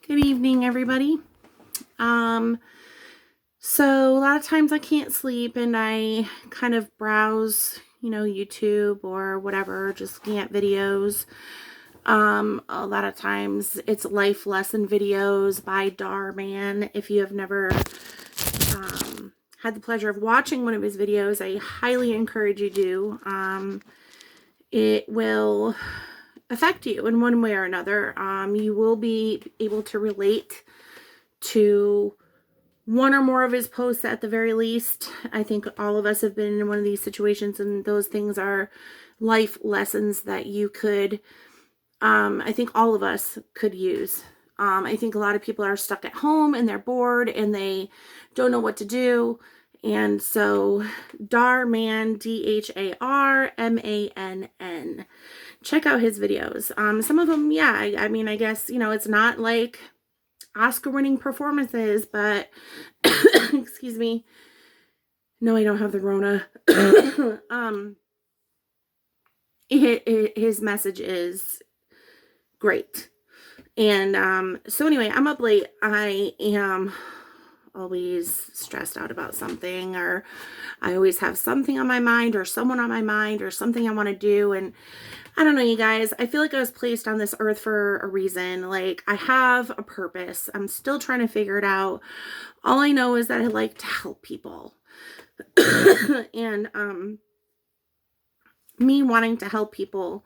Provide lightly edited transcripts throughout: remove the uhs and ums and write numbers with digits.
Good evening, everybody. Um, so a lot of times I can't sleep and I kind of browse, YouTube or whatever, just looking at videos. A lot of times it's life lesson videos by Dhar Mann. If you have never had the pleasure of watching one of his videos, I highly encourage you to. It will affect you in one way or another. You will be able to relate to one or more of his posts at the very least. I think all of us have been in one of these situations, and those things are life lessons that you could, I think all of us could use. I think a lot of people are stuck at home and they're bored and they don't know what to do. And so Dhar Mann, Dharmann. Check out his videos. Some of them, yeah, I guess, it's not like Oscar-winning performances, but excuse me. No, I don't have the Rona. His message is great. And so anyway, I'm up late. I am always stressed out about something, or I always have something on my mind or someone on my mind or something I want to do. And I don't know, you guys, I feel like I was placed on this earth for a reason. Like, I have a purpose. I'm still trying to figure it out. All I know is that I like to help people. And me wanting to help people,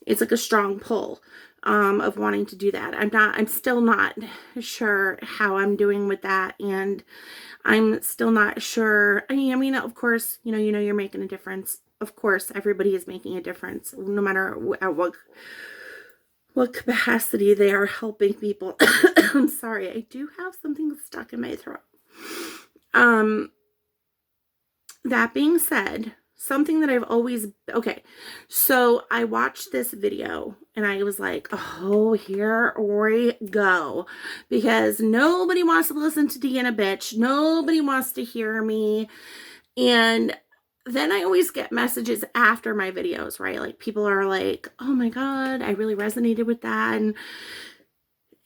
it's like a strong pull of wanting to do that. I'm still not sure how I'm doing with that. And I'm still not sure. I mean, of course, you're making a difference. Of course, everybody is making a difference, no matter at what capacity they are helping people. I'm sorry, I do have something stuck in my throat. That being said, something that I've always, okay, so I watched this video and I was like, oh, here we go, because nobody wants to listen to Deanna bitch. Nobody wants to hear me. And then I always get messages after my videos, right? Like, people are like, oh my God, I really resonated with that. And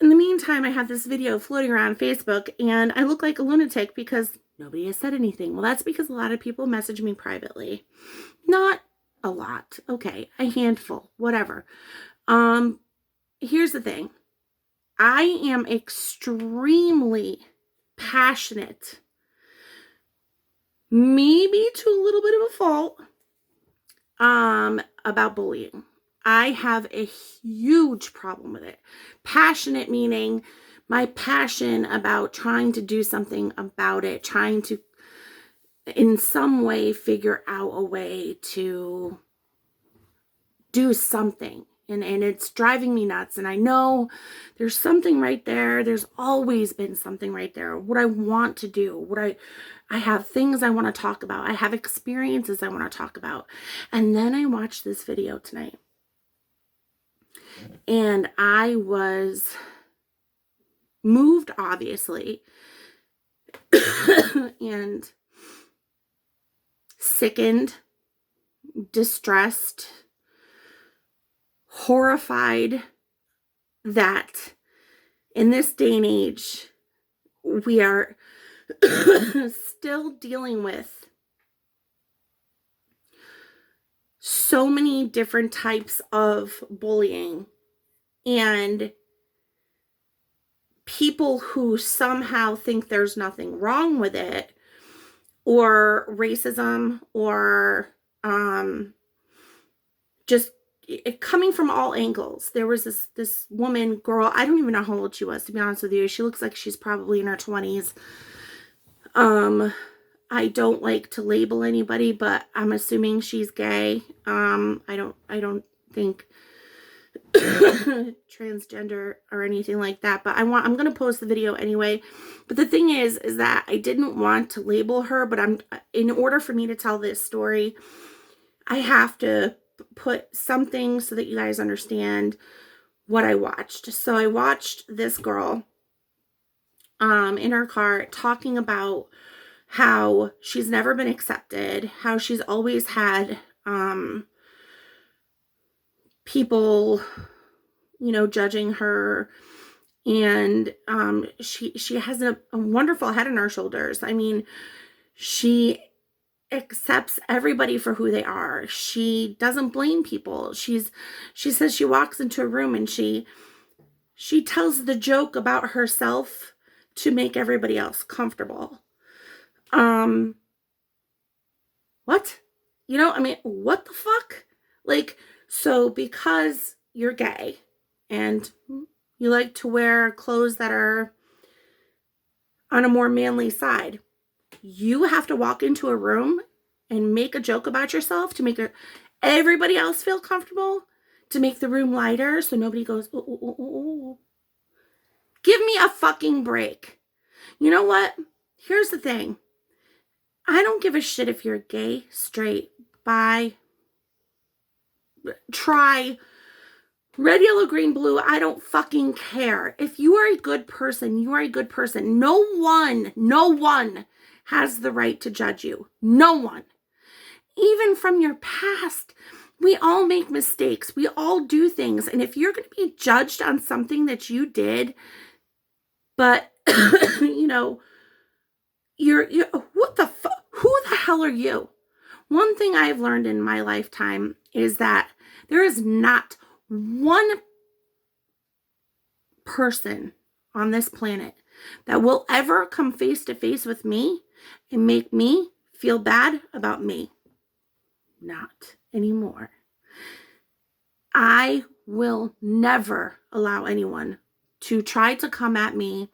in the meantime, I have this video floating around Facebook and I look like a lunatic because nobody has said anything. Well, that's because a lot of people message me privately. Not a lot. Okay, a handful, whatever. Here's the thing. I am extremely passionate, maybe to a little bit of a fault, about bullying. I have a huge problem with it. Passionate meaning my passion about trying to do something about it, trying to in some way figure out a way to do something. And it's driving me nuts. And I know there's something right there. There's always been something right there. What I want to do, I have things I want to talk about. I have experiences I want to talk about. And then I watched this video tonight. And I was moved, obviously, and sickened, distressed, horrified that in this day and age, we are still dealing with so many different types of bullying and people who somehow think there's nothing wrong with it, or racism, or just coming from all angles. There was this woman, girl, I don't even know how old she was, to be honest with you. She looks like she's probably in her 20s. I don't like to label anybody, but I'm assuming she's gay. I don't think transgender or anything like that, but I'm going to post the video anyway. But the thing is that I didn't want to label her, but in order for me to tell this story, I have to put something so that you guys understand what I watched. So I watched this girl in her car talking about how she's never been accepted, how she's always had people, judging her, And she has a wonderful head on her shoulders. I mean, she accepts everybody for who they are. She doesn't blame people. She says she walks into a room and she tells the joke about herself to make everybody else comfortable. What? You know, I mean, what the fuck? Like, so because you're gay and you like to wear clothes that are on a more manly side, you have to walk into a room and make a joke about yourself to make everybody else feel comfortable, to make the room lighter so nobody goes, oh, oh, oh, oh. Give me a fucking break. You know what? Here's the thing. I don't give a shit if you're gay, straight, bi, tri, red, yellow, green, blue. I don't fucking care. If you are a good person, you are a good person. No one has the right to judge you. No one. Even from your past, we all make mistakes. We all do things. And if you're going to be judged on something that you did, but, you know, you're what the fuck? Who the hell are you? One thing I've learned in my lifetime is that there is not one person on this planet that will ever come face to face with me and make me feel bad about me. Not anymore. I will never allow anyone to try to come at me,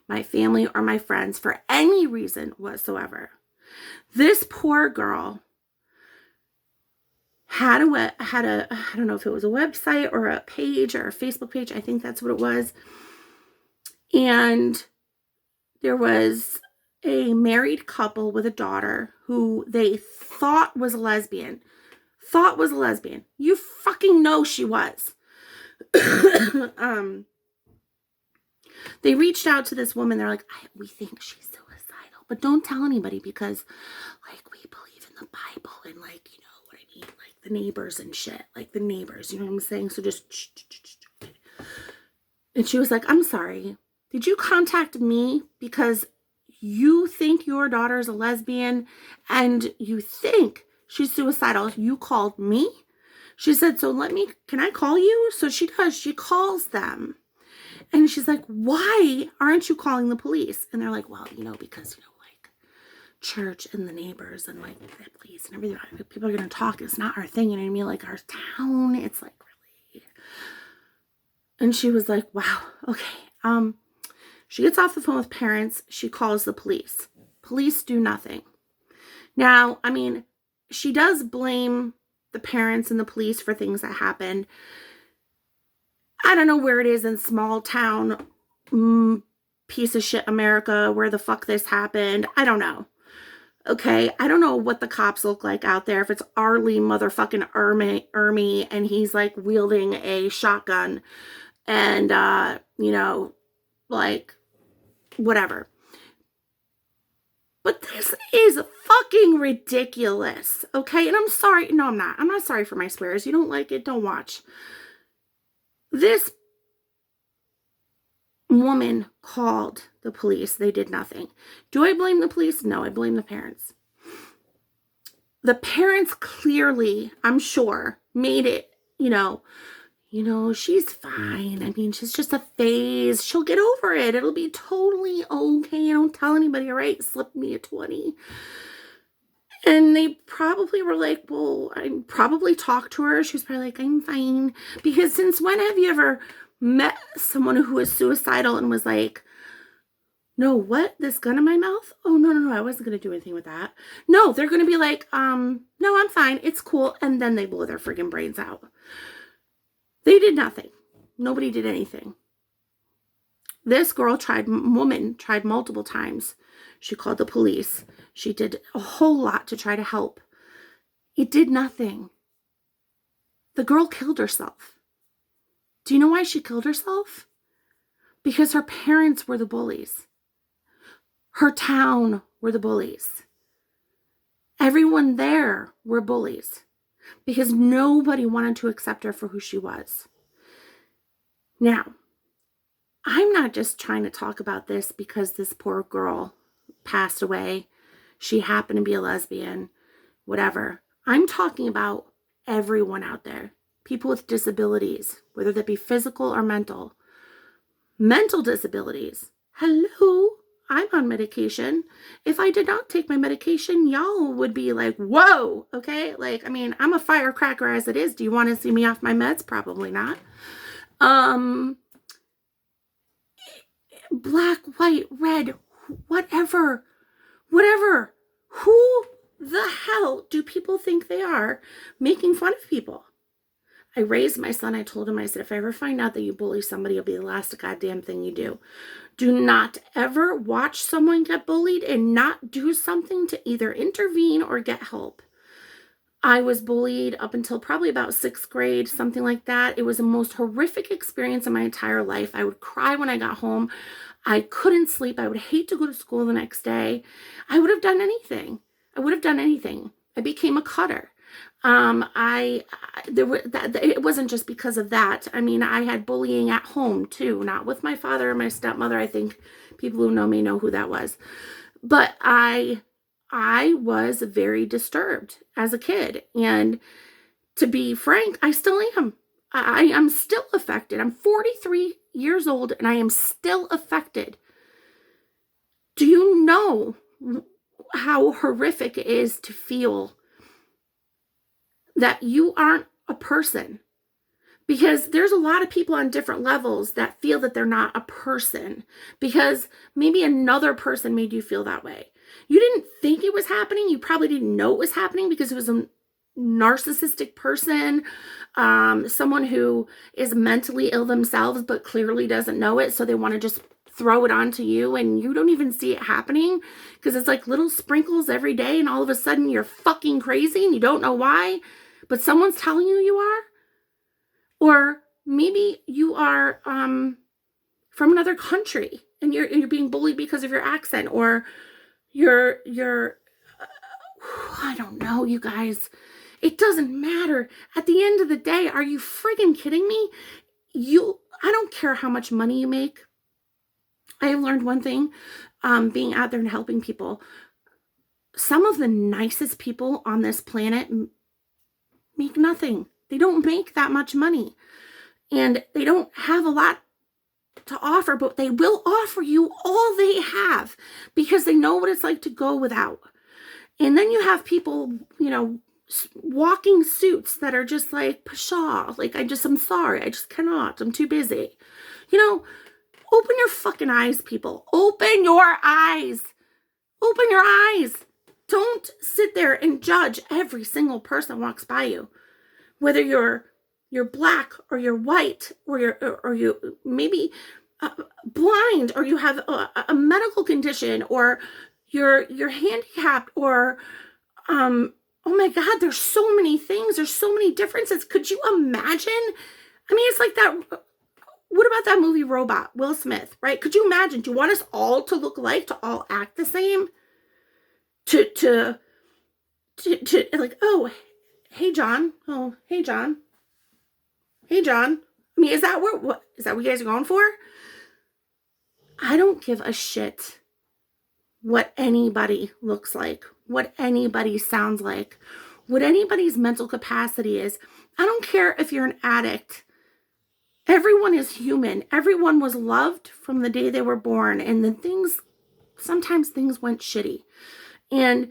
my family, or my friends for any reason whatsoever. This poor girl had a I don't know if it was a website or a page or a Facebook page. I think that's what it was. And there was a married couple with a daughter who they thought was a lesbian. You fucking know she was. They reached out to this woman. They're like, we think she's suicidal, but don't tell anybody because, like, we believe in the Bible and, like, you know what I mean, like the neighbors and shit, like the neighbors, you know what I'm saying? So just shh. And she was like, I'm sorry. Did you contact me because you think your daughter's a lesbian and you think she's suicidal? You called me? She said, can I call you? So she does. She calls them. And she's like, why aren't you calling the police? And they're like, well, you know, because, you know, like church and the neighbors and like the police and everything. People are going to talk. It's not our thing. You know what I mean? Like our town. It's like really. And she was like, wow, okay. She gets off the phone with parents. She calls the police. Police do nothing. Now, I mean, she does blame the parents and the police for things that happened. I don't know where it is in small town, piece of shit America, where the fuck this happened. I don't know. Okay, I don't know what the cops look like out there. If it's Arlie motherfucking Ermy and he's like wielding a shotgun and, you know, like whatever. But this is fucking ridiculous. Okay, and I'm sorry. No, I'm not. I'm not sorry for my swears. You don't like it, don't watch. This woman called the police. They did nothing. Do I blame the police? No, I blame the parents. The parents clearly, I'm sure, made it, you know, she's fine. I mean, she's just a phase. She'll get over it. It'll be totally okay. Don't tell anybody, all right? Slip me a 20. And they probably were like, well, I probably talked to her. She was probably like, I'm fine. Because since when have you ever met someone who was suicidal and was like, no, what? This gun in my mouth? Oh, no. I wasn't going to do anything with that. No, they're going to be like, no, I'm fine. It's cool. And then they blow their friggin' brains out. They did nothing. Nobody did anything. This woman tried multiple times. She called the police. She did a whole lot to try to help. It did nothing. The girl killed herself. Do you know why she killed herself? Because her parents were the bullies. Her town were the bullies. Everyone there were bullies because nobody wanted to accept her for who she was. Now, I I'm not just trying to talk about this because this poor girl passed away. She happened to be a lesbian, whatever. I'm talking about everyone out there. People with disabilities, whether that be physical or mental. Mental disabilities. Hello, I'm on medication. If I did not take my medication, y'all would be like, whoa, okay? Like, I mean, I'm a firecracker as it is. Do you want to see me off my meds? Probably not. Black, white, red, whatever. Who the hell do people think they are making fun of people? I raised my son. I told him, I said, if I ever find out that you bully somebody, it'll be the last goddamn thing you do. Do not ever watch someone get bullied and not do something to either intervene or get help. I was bullied up until probably about 6th grade, something like that. It was the most horrific experience in my entire life. I would cry when I got home. I couldn't sleep. I would hate to go to school the next day. I would have done anything. I became a cutter. It wasn't just because of that. I mean, I had bullying at home too, not with my father or my stepmother. I think people who know me know who that was. But I was very disturbed as a kid. And to be frank, I still am. I am still affected. I'm 43 years old and I am still affected. Do you know how horrific it is to feel that you aren't a person? Because there's a lot of people on different levels that feel that they're not a person because maybe another person made you feel that way. You didn't think it was happening. You probably didn't know it was happening because it was a narcissistic person, someone who is mentally ill themselves but clearly doesn't know it, so they want to just throw it onto you and you don't even see it happening because it's like little sprinkles every day and all of a sudden you're fucking crazy and you don't know why, but someone's telling you you are. Or maybe you are from another country and you're being bullied because of your accent, or you're I don't know, you guys. It doesn't matter. At the end of the day, are you friggin' kidding me? I don't care how much money you make. I have learned one thing, being out there and helping people. Some of the nicest people on this planet make nothing. They don't make that much money. And they don't have a lot to offer, but they will offer you all they have because they know what it's like to go without. And then you have people, walking suits that are just like, pshaw, like, I'm sorry, I just cannot, I'm too busy. Open your fucking eyes, people. Open your eyes. Open your eyes. Don't sit there and judge every single person that walks by you. Whether you're black or you're white or you maybe blind, or you have a medical condition, or you're handicapped, or oh my God, there's so many things. There's so many differences. Could you imagine? I mean, it's like that. What about that movie Robot, Will Smith, right? Could you imagine? Do you want us all to look alike, to all act the same? To like, oh, hey John. Oh, hey John. Hey John. I mean, is that what you guys are going for? I don't give a shit what anybody looks like, what anybody sounds like, what anybody's mental capacity is. I don't care if you're an addict. Everyone is human. Everyone was loved from the day they were born. And then sometimes things went shitty. And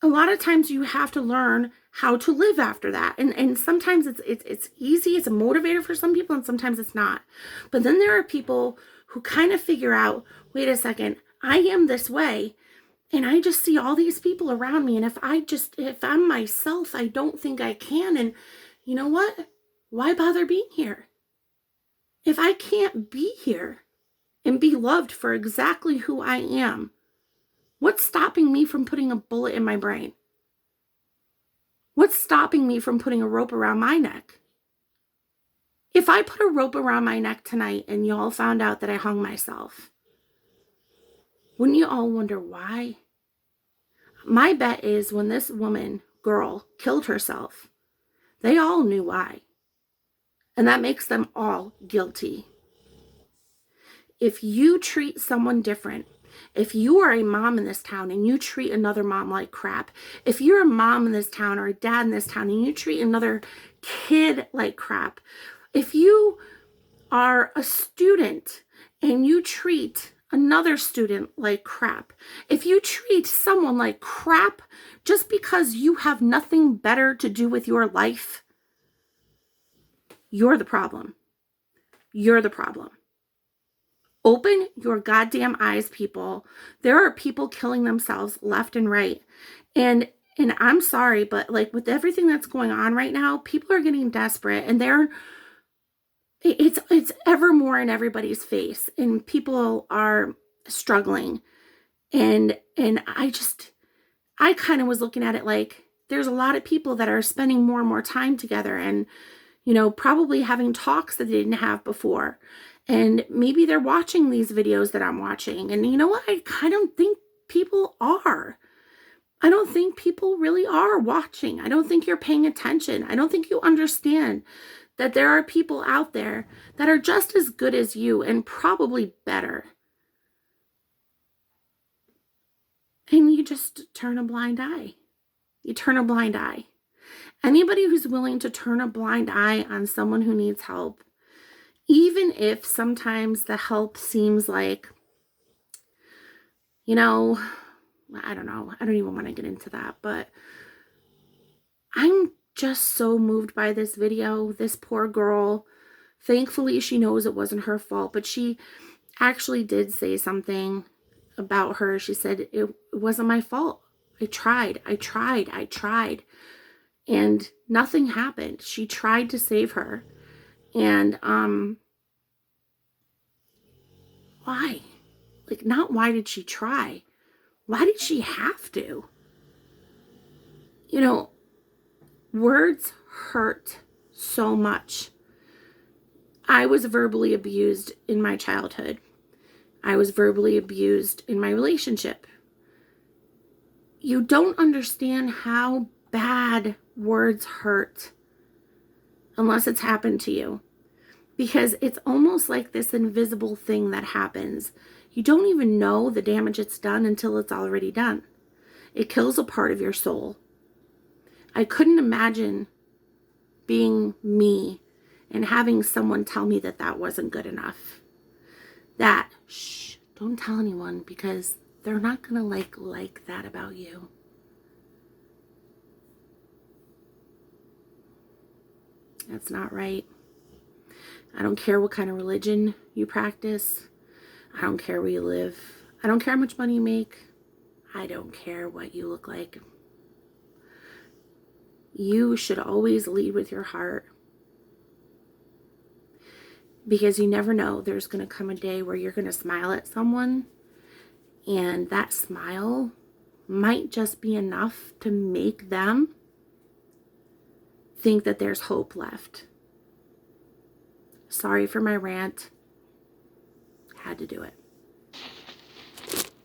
a lot of times you have to learn how to live after that. And sometimes it's easy. It's a motivator for some people and sometimes it's not. But then there are people who kind of figure out, wait a second, I am this way. And I just see all these people around me. And if I'm myself, I don't think I can. And you know what? Why bother being here? If I can't be here and be loved for exactly who I am, what's stopping me from putting a bullet in my brain? What's stopping me from putting a rope around my neck? If I put a rope around my neck tonight and y'all found out that I hung myself, wouldn't you all wonder why? My bet is when this girl, killed herself, they all knew why. And that makes them all guilty. if you treat someone different, if you are a mom in this town and you treat another mom like crap, if you're a mom in this town or a dad in this town and you treat another kid like crap, if you are a student and you treat another student like crap, if you treat someone like crap just because you have nothing better to do with your life, you're the problem. You're the problem. Open your goddamn eyes, people. There are people killing themselves left and right. And I'm sorry, but like with everything that's going on right now, people are getting desperate and it's ever more in everybody's face and people are struggling. And I kind of was looking at it like there's a lot of people that are spending more and more time together and, you know, probably having talks that they didn't have before. And maybe they're watching these videos that I'm watching. And you know what? I don't think people are. I don't think people really are watching. I don't think you're paying attention. I don't think you understand that there are people out there that are just as good as you and probably better. And you just turn a blind eye. You turn a blind eye. Anybody who's willing to turn a blind eye on someone who needs help, even if sometimes the help seems like, you know, I don't know. I don't even want to get into that, but I'm just so moved by this video. This poor girl, thankfully she knows it wasn't her fault, but she actually did say something about her. She said, it wasn't my fault. I tried. And nothing happened. She tried to save her. And, why? Like, not why did she try? Why did she have to? You know, words hurt so much. I was verbally abused in my childhood. I was verbally abused in my relationship. You don't understand how bad words hurt unless it's happened to you. Because it's almost like this invisible thing that happens. You don't even know the damage it's done until it's already done. It kills a part of your soul. I couldn't imagine being me and having someone tell me that that wasn't good enough. That, shh, don't tell anyone because they're not going to like that about you. That's not right. I don't care what kind of religion you practice. I don't care where you live. I don't care how much money you make. I don't care what you look like. You should always lead with your heart. Because you never know, there's going to come a day where you're going to smile at someone and that smile might just be enough to make them think that there's hope left. Sorry for my rant. Had to do it.